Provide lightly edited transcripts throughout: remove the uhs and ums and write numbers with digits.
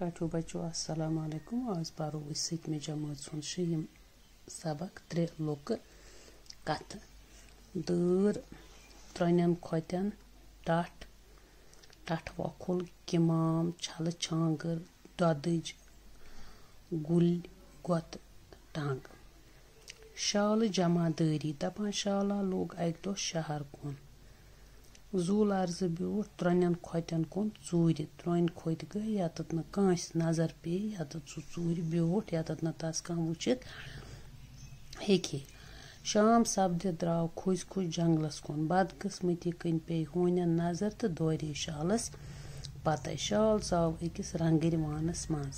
ٹھاٹھو بچو السلام علیکم آز پرو أسۍ 7مہِ جمٲژ ہُنٛد 6یِم سبق 3 لُکہٕ کتھٕ دٲر ترٛۄنٮ۪ن کھۄتٮ۪ن ٹٹھ وۄکھُل کِمام چھلہٕ چھانگٕر دۄدٕج گُلۍ گۄتہٕ ٹنگ شالہٕ جمع دٲری دپان شالا لوگ اکہِ دۄہ شہر کُن زوٗل عرضہٕ بیوٗٹھ ترٛۄنٮ۪ن کھۄتٮ۪ن کُن ژوٗرِ ترٛونۍ کھوٚتۍ گٔے یتتھ نہٕ کٲنٛسہِ نظر پیٚیہِ یتتھ سُہ ژوٗرِ بیوٗٹھ یتتھ نہٕ تس کانٛہہ وٕچھِتھ ہیٚکہِ شام سپدِتھ درٛاو کھوٚج جنگلس کُن بدقٕسمتی کِنۍ پیٚیہِ ہوٗنٮ۪ن نظر تہٕ دورے شالس پتے شال ژاو أکِس رنگٕرۍ وانس منٛز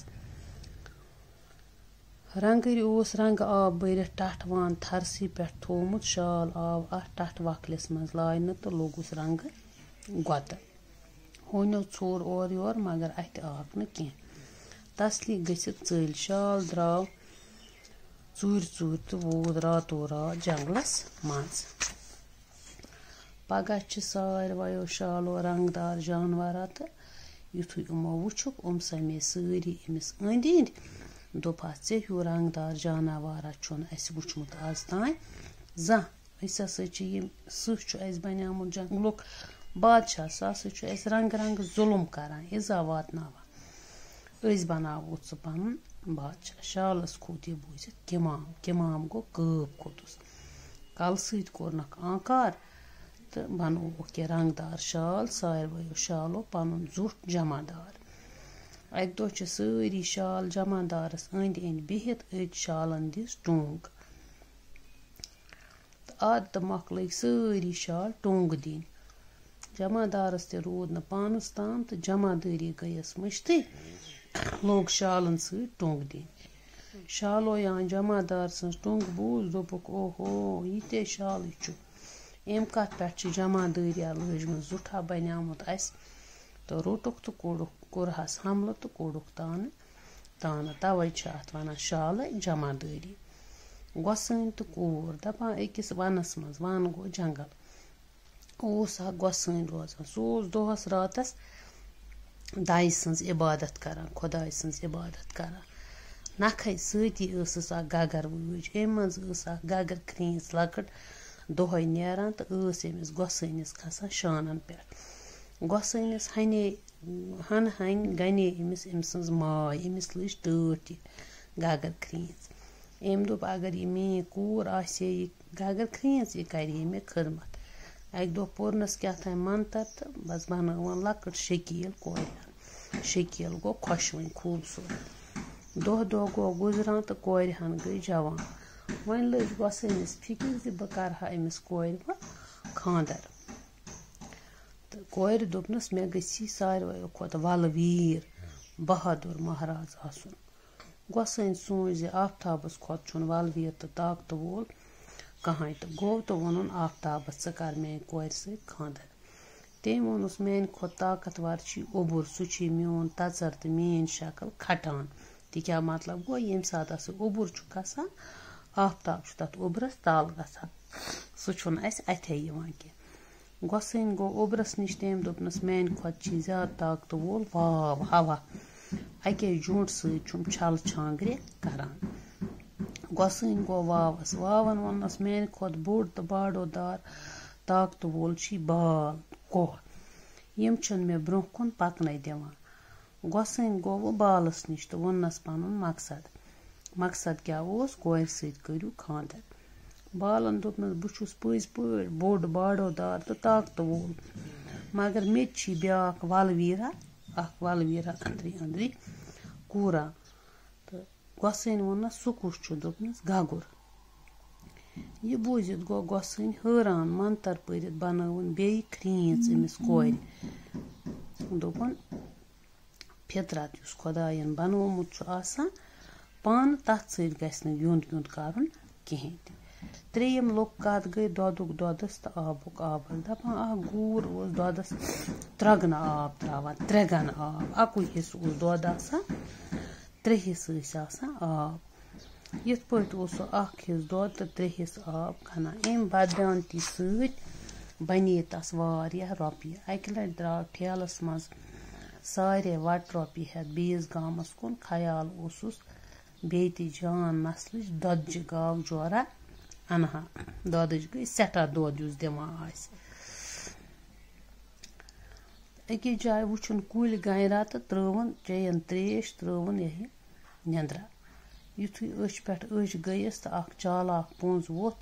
رنگٕرۍ اوس رنگہٕ آب بٔرِتھ ٹٹھ وان تھرسٕے پٮ۪ٹھ تھوٚومُت شال آو اتھ ٹٹھ وکھلِس منٛز لاینہٕ تہٕ لوگُس رنگہٕ گۄتہٕ ہوٗنیو ژھور اورٕ یور مگر اتھِ آکھ نہٕ کینٛہہ تسلی گٔژھِتھ ژٔلۍ شال درٛاو ژوٗرِ تہٕ ووت راتو رات جنگلس منٛز پگاہ چھِ سارویو شالو رنگدار جانورا تہٕ یُتھُے یِمو وٕچھُکھ سمے سٲری أمِس أنٛدۍ أنٛدۍ دوٚپہَس ژےٚ ہیوٗ رنگدار جاناوارا چھُنہٕ اَسہِ وٕچھمُت آز تانۍ زانٛہہ أسۍ ہسا چھِ یِم سٕہہ چھُ اَسہِ بنیومُت جنگلُک بادشاہ سُہ ہسا چھُ اَسہِ رنگہٕ ظُلُم کران ایٖزا واتناوان أسۍ بناوو ژٕ پنُن بادشاہ شالس کھوٚت یہِ بوٗزِتھ کِمام گوٚو غٲب کھوٚتُس کلہٕ سۭتۍ کوٚرنکھ آنکار تہٕ بنووُکھ یہِ رنگدار شال سارویو شالو پنُن زیُٹھ جمع دار اکہِ دۄہ چھِ سٲری شال جمع دارس أنٛدۍ أنٛدۍ بِہِتھ أتۍ شالن دِژ ٹوٚنگ تہٕ ادٕ تہٕ مۄکلٲے سٲری شال ٹوٚنگ دِنۍ جمع دارس تہِ روٗد نہٕ پانس تام تہٕ جمع دٲری گٔیس مٔشتٕے لوگ شالن سۭتۍ ٹوٚنگ دِنۍ شالو یا جمع دار سٕنٛز ٹوٚنگ بوٗز دوٚپُکھ اوہو یہِ تے شالٕے چھُ اَمہِ کتھ پٮ۪ٹھ چھِ جمع دٲریا لٲجمٕژ زُٹھا بنیومُت اَسہِ تہٕ روٚٹُکھ تہٕ کوٚرہس حملہٕ تہٕ کوٚڑُکھ تانہٕ توے چھِ اتھ ونان شالہٕ جمع دٲری گۄسٲنۍ تہٕ کوٗر دپان أکِس ونس منٛز ون گوٚو جنگل اوس اکھ گۄسٲنۍ روزان سُہ اوس دۄہس راتس دَیہِ سٕنٛز عبادت کران خۄداے سٕنٛز عبادت کران نکھے سۭتی ٲسٕس اکھ گگر وٲج امہِ منٛز ٲس اکھ گگر کھریٖژ لۄکٕٹ دۄہے نیران تہٕ ٲس أمِس گۄسٲنِس کھسان شانن پٮ۪ٹھ گۄسٲنِس ہنہِ گنے أمۍ سٕنٛز ماے أمِس لٔج ٹٲٹھ یہِ گگر کھریٖژ أمۍ دوٚپ اگر یہِ میٛٲنۍ کوٗر آسہِ یہِ گگر کھریٖژ یہِ کرِ ہے مےٚ خدمت اکہِ دۄہ پوٚرنس کیٛاہتام منتر تہٕ بس بنٲوٕن لۄکٕٹ شکیٖل کورِ شکیٖل گوٚو خۄشوٕنۍ خوٗبصوٗرت دۄہ گوٚو گُزران تہٕ کورِ ہن گٔے جوان وۄنۍ لٔج گۄسٲنِس فِکر زِ بہٕ کرٕہا أمِس کورِ وۄنۍ خانٛدر تہٕ کورِ دوٚپنس مےٚ گژھی سارویو کھۄتہٕ ولہٕ ویٖر بہادُر مہراز آسُن گۄسٲنۍ سونٛچ زِ آفتابس کھۄتہٕ چھُنہٕ ولہٕ ویٖر تہٕ طاقتہٕ وول کٕہٲنۍ تہٕ گوٚو تہٕ ووٚنُن آفتابس ژٕ کر میٛانہِ کورِ سۭتۍ خانٛدر تٔمۍ ووٚنُس میٛانہِ کھۄتہٕ طاقتور چھُے اوٚبُر سُہ چھُے میون تژر تہٕ میٛٲنۍ شکٕل کھٹان تہِ کیٛاہ مطلب گوٚو ییٚمہِ ساتہٕ سُہ اوٚبُر چھُ کھسان آفتاب چھُ تتھ اوٚبرس تل گژھان سُہ چھُنہٕ اسہِ اتھے یِوان کینٛہہ گۄسٲنۍ گوٚو اوٚبرس نِش تٔمۍ دوٚپنس میٛانہِ کھۄتہٕ چھُے زیادٕ طاقتہٕ وول واو ہوا اکے جونٛٹھ سۭتۍ چھُم چھلہٕ چھانگرِ کران گۄسٲنۍ گوٚو واوس واون ووٚننس میٛانہِ کھۄتہٕ بوٚڑ تہٕ باڈو دار طاقتہٕ وول چھُے بال کوہ یِم چھِنہٕ مےٚ برٛونٛہہ کُن پکنَے دِوان گۄسٲنۍ گوٚو وۄنۍ بالس نِش تہٕ ووٚننس پنُن مقصد کیٛاہ اوس کورِ سۭتۍ کٔرِو خانٛدر بالن دوٚپنس بہٕ چھُس پٔزۍ پٲٹھۍ بوٚڑ باڈو دار تہٕ طاقتہٕ وول مگر مےٚ تہِ چھی بیٛاکھ ولہٕ ویٖرا أنٛدری أنٛدری کوٗرا تہٕ گۄسٲنۍ ووٚننس سُہ کُس چھُ دوٚپنس گگُر یہِ بوٗزِتھ گوٚو گۄسٲنۍ حٲران منتر پٔرِتھ بنٲوٕن بیٚیہِ کھریٖژ أمِس کورِ دوٚپُن فطرت یُس خۄداین بنوومُت چھُ آسان پانہٕ تتھ سۭتۍ گژھِ نہٕ یُنٛد کرُن کِہیٖنۍ تہِ ترٛیٚیِم لُکھ کتھ گٔے دۄدُک دۄدس تہٕ آبُک آبس دپان اکھ گوٗر اوس دۄدس 3 گنہٕ آب تراوان 3 گنہٕ آب اکُے حصہٕ اوس دۄد آسان 3 حصہٕ ٲسۍ آسان آب یِتھ پٲٹھۍ اوس سُہ 1 حصہٕ دۄد تہٕ 3 حصہٕ آب کھنان امہِ بدیانتی سۭتۍ بنے تس واریاہ رۄپیہِ اکہِ لٹہِ درٛاو ٹھیلس منٛز سارے وَٹہٕ رۄپیہِ ہٮ۪تھ بیٚیِس گامَس کُن خیال اوسُس بیٚیہِ تہِ جان نسلٕچ دۄدجہِ گاو جورا اَنہٕ ہا دۄدٕچ گٔے سٮ۪ٹھاہ دۄد یُس دِوان آسہِ أکِس جایہِ وٕچھُن کُلۍ گنٛرا تہٕ ترٛٲوٕن چیٚیَن ترٛیش ترٛٲوٕن یِہے نٮ۪نٛدرا یُتھُے أچھ پٮ۪ٹھ أچھ گٔیَس تہٕ اکھ چالاک پوٚنٛز ووٚتھ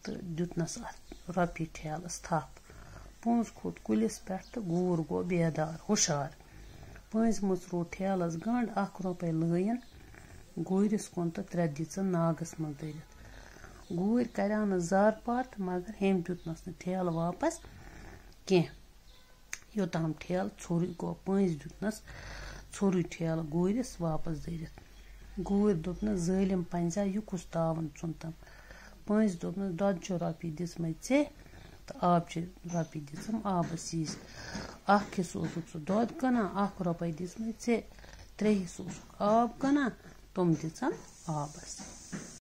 تہٕ دیُتنَس اَتھ رۄپیہِ ٹھیلَس تھپھ پوٚنٛز کھوٚت کُلِس پٮ۪ٹھ تہٕ گوٗر گوٚو بیدار ہُشار پٔنٛزۍ مٕژروو ٹھیلَس گنٛڈ 1 رۄپَے لٲیِن گوٗرِس کُن تہٕ 3 دِژٕن ناگَس منٛز دٔرِتھ گوٗرۍ کریٛاو نہٕ زار پار تہٕ مگر ہیٚمۍ دیُتنَس نہٕ ٹھیلہٕ واپس کینٛہہ یوٚتام ٹھیلہٕ ژھوٚرُے گوٚو پٔنٛزۍ دیُتنَس ژھوٚرُے ٹھیلہٕ گوٗرِس واپس دٔرِتھ گوٗرۍ دوٚپنَس ظٲلِم پنٛزا یہِ کُس تاوَن ژھُنتَم پٔنٛزۍ دوٚپنَس دۄدچہِ رۄپیہِ دِژمَے ژےٚ تہٕ آبچہِ رۄپیہِ دِژٕم آبَس یٖز 1 حِصہٕ اوسُکھ ژٕ دۄد کٕنان 1 رۄپَے دِژمَے ژےٚ 3 حِصہٕ اوسُکھ آب کٕنان تِم دِژَن آبَس